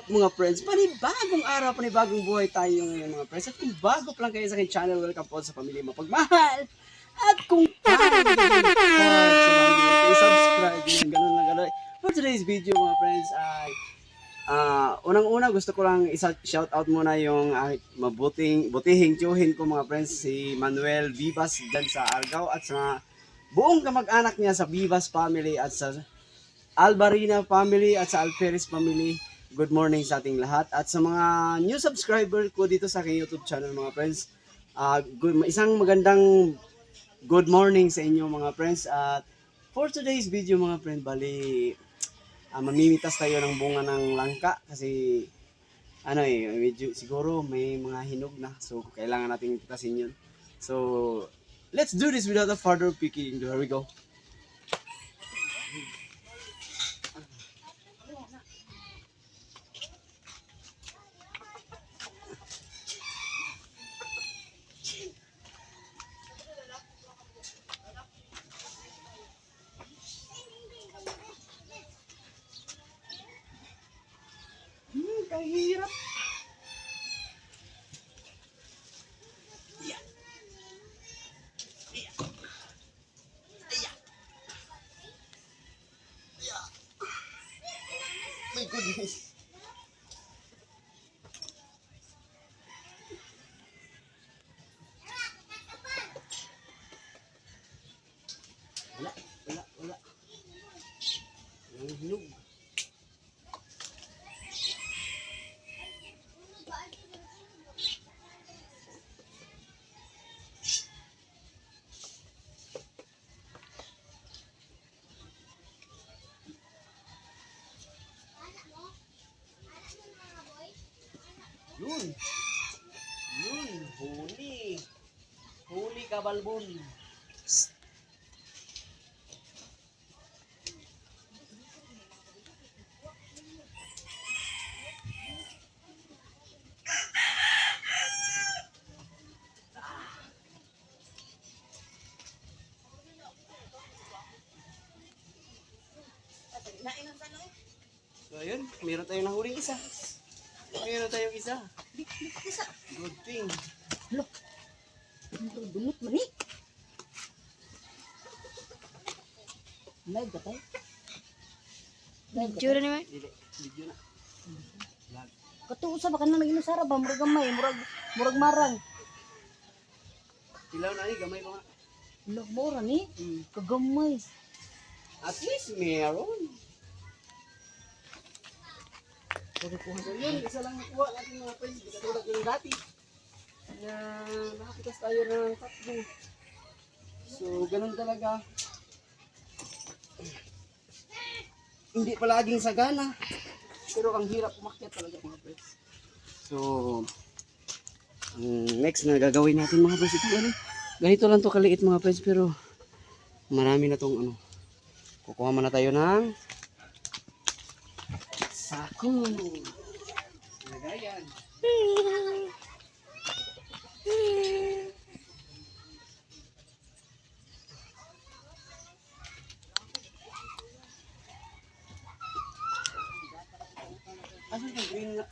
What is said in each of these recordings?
up mga friends? Panibagong araw, panibagong buhay tayo ngayon mga friends. At kung bago pa lang kayo sa aking channel, welcome po sa Pamilya Mapagmahal. At kung bago kayo subscribe yun, ganun na ganun. For today's video mga friends ay unang-una gusto ko lang isa-shout out muna yung butihing tiyuhin ko mga friends, si Manuel Vivas dyan sa Argao at sa buong kamag-anak niya sa Vivas family at sa Albarina family at sa Alferez family. Good morning sa ating lahat. At sa mga new subscriber ko dito sa aking YouTube channel mga friends, isang magandang good morning sa inyo mga friends. At for today's video mga friends, bali mamimitas tayo ng bunga ng langka kasi medyo siguro may mga hinog na, so kailangan nating pitasin yun. So let's do this without a further picking. Here we go. Kahirap. Yeah. Yeah. Yeah. Yeah. My goodness. Wala. Ang hinog. Yun, huli kabalbon. So ayun, meron tayong nahuling isa. Meron tayong isa. Isa. Good thing. Look. Ito dumot man eh. Live ka tayo? Video na naman. Video na. Katuusa baka nang nag-inusara ba? Murag gamay, murag marang. Ilaw na ni, gamay pa nga. Look mo rin eh. Kagamay. At least meron. So yun, isa lang nakuha natin mga friends. Hindi katulad yung dati na nakapitas tayo ng tatlo. So ganun talaga. Hindi palaging sagana, pero ang hirap umakyat talaga mga friends. So next na gagawin natin mga friends, ito ganito lang to kaliit mga friends, pero marami na tong kukuha muna tayo ng sako. Lagayan. Asan yung green na?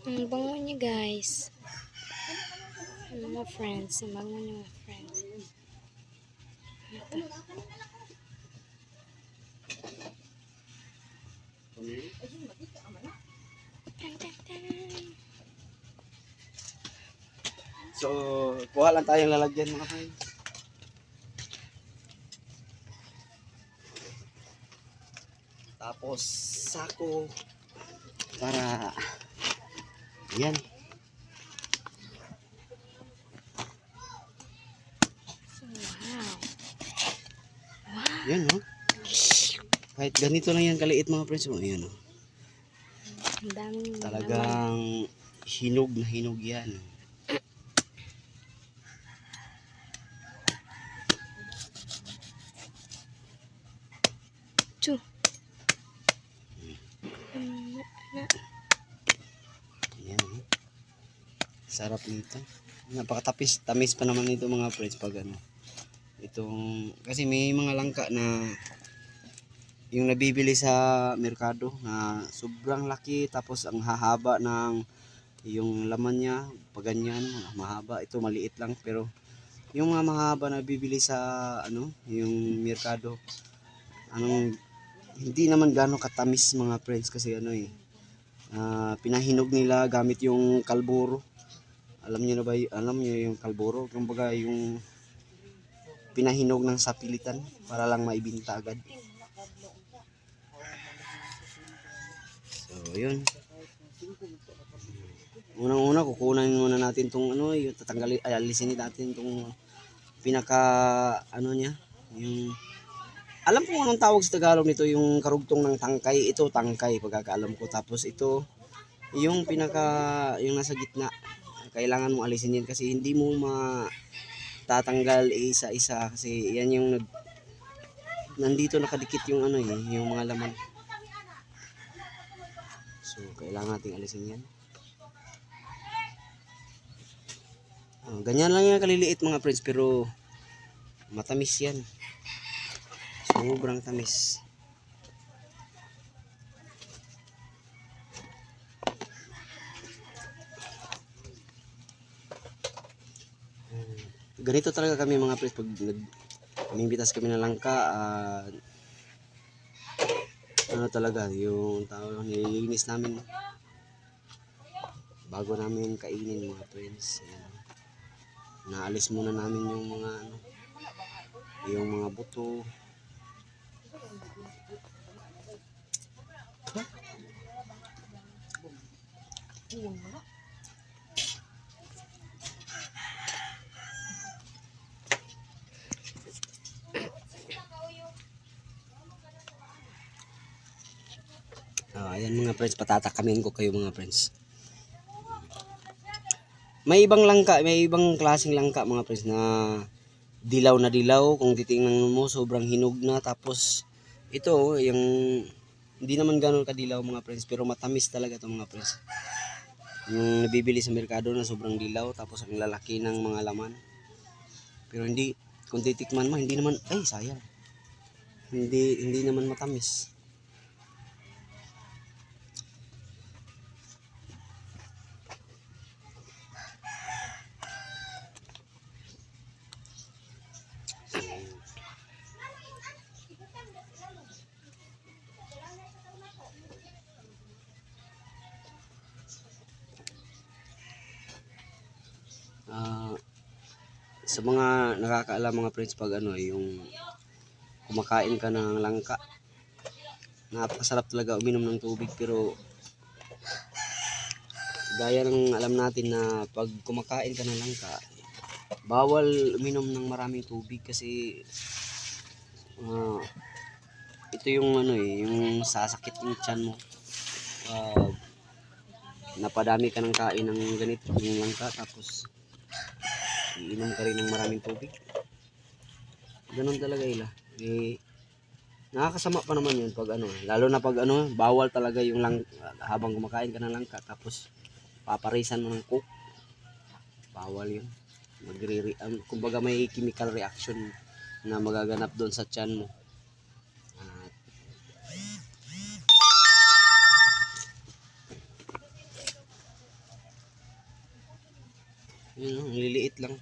Ang bango niya guys. Mga friends. Ang bango niya mga friends. Ito. So, kuha lang tayong lalagyan mga friends. Tapos, sako para yan. Wow. Yan kahit ganito lang yan kaliit mga friends. Ayan Ang daming talagang hinog na hinog yan. Sarap nito. Tamis pa naman ito mga friends pag ano. Itong, kasi may mga langka na yung nabibili sa merkado na sobrang laki tapos ang hahaba ng yung laman niya, pag ganyan, mahaba. Ito maliit lang pero yung mga mahaba na bibili sa ano, yung merkado, anong hindi naman gaano katamis mga friends kasi ano pinahinog nila gamit yung kalburo. Alam niyo na ba, alam niyo yung kalburo, kumbaga yung pinahinog ng sapilitan para lang maibinta agad. So, yun. Unang-una kukunan muna natin tong ano, yung tatanggalin, alisin natin tong pinaka ano niya, yung alam ko anong tawag sa Tagalog nito, yung karugtong ng tangkay. Ito tangkay pagkakaalam ko. Tapos ito yung pinaka yung nasa gitna. Kailangan mo alisin yan kasi hindi mo matatanggal isa-isa kasi yan yung nandito nakadikit yung ano yung mga laman. So kailangan nating alisin yan. Ganyan lang yan kaliliit mga friends pero matamis yan. Sobrang tamis. Ganito talaga kami mga friends pag namimbitas kami ng langka, ano talaga yung tao nililinis namin bago namin kainin mga friends. Naalis muna namin yung mga ano, yung mga buto. Ayan mga friends, patatakamin ko kayo mga friends. May ibang langka, may ibang klaseng langka mga friends na dilaw na dilaw. Kung titingnan mo, sobrang hinog na. Tapos ito, yung hindi naman gano'n kadilaw mga friends, pero matamis talaga ito mga friends. Yung nabibili sa merkado na sobrang dilaw, tapos ang lalaki ng mga laman. Pero hindi, kung titikman mo, hindi naman, ay sayang. Hindi naman matamis. Sa mga nakakaalam mga friends pag ano yung kumakain ka ng langka, napakasarap talaga uminom ng tubig. Pero gaya ng alam natin na pag kumakain ka ng langka, bawal uminom ng maraming tubig kasi ito yung ano yung sasakit yung tiyan mo. Napadami ka ng kain ng ganito yung langka tapos iinom ka rin ng maraming tubig. Ganun talaga nakakasama pa naman yun pag ano, lalo na pag ano, bawal talaga yung habang kumakain ka ng langka tapos paparisan mo ng coke. Bawal yun. Kumbaga may chemical reaction na magaganap doon sa tiyan mo. Yun, liliit lang.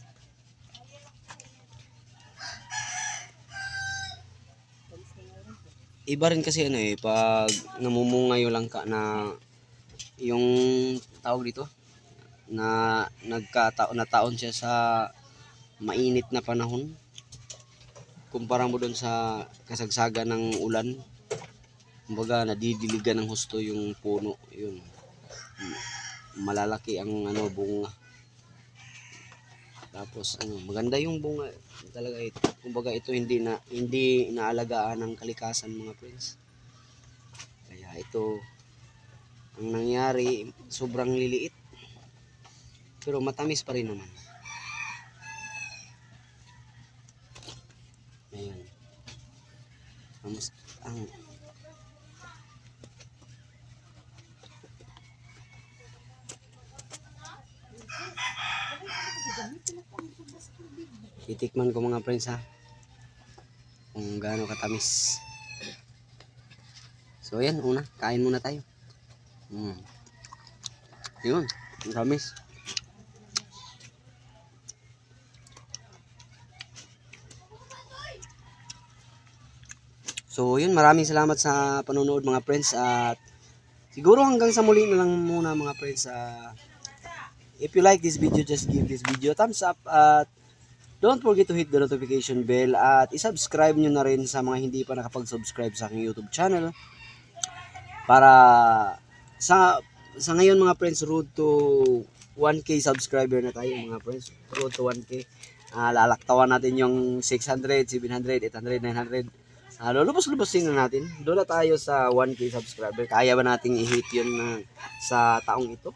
Iba rin kasi ano pag namumunga yung langka na yung tawag dito na nataon siya sa mainit na panahon. Kumpara mo doon sa kasagsagan ng ulan. Kumbaga nadidiligan ng husto yung puno, yun. Malalaki ang ano bunga. Tapos maganda yung bunga talaga ito. Kumbaga ito hindi inaalagaan ng kalikasan mga friends. Kaya ito ang nangyari, sobrang liliit. Pero matamis pa rin naman. Ayan. Titikman ko mga friends ha. Kung gaano katamis. So yan, una, kain muna tayo. Yun, ang tamis. So yun, maraming salamat sa panonood mga friends at siguro hanggang sa muli na lang muna mga friends. If you like this video, just give this video a thumbs up at don't forget to hit the notification bell at isubscribe nyo na rin sa mga hindi pa nakapag-subscribe sa aking YouTube channel para sa ngayon mga friends, road to 1K subscriber na tayo mga friends. Road to 1K. Lalaktawan natin yung 600, 700, 800, 900. Lulubos-lubosin na natin. Doon na tayo sa 1K subscriber. Kaya ba nating i-hit yun sa taong ito?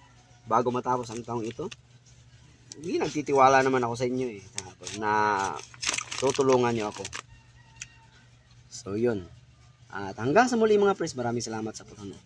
Bago matapos ang taong ito? Hindi, nagtitiwala naman ako sa inyo na tutulungan nyo ako. So yun. At hanggang sa muli mga friends, maraming salamat sa panonood.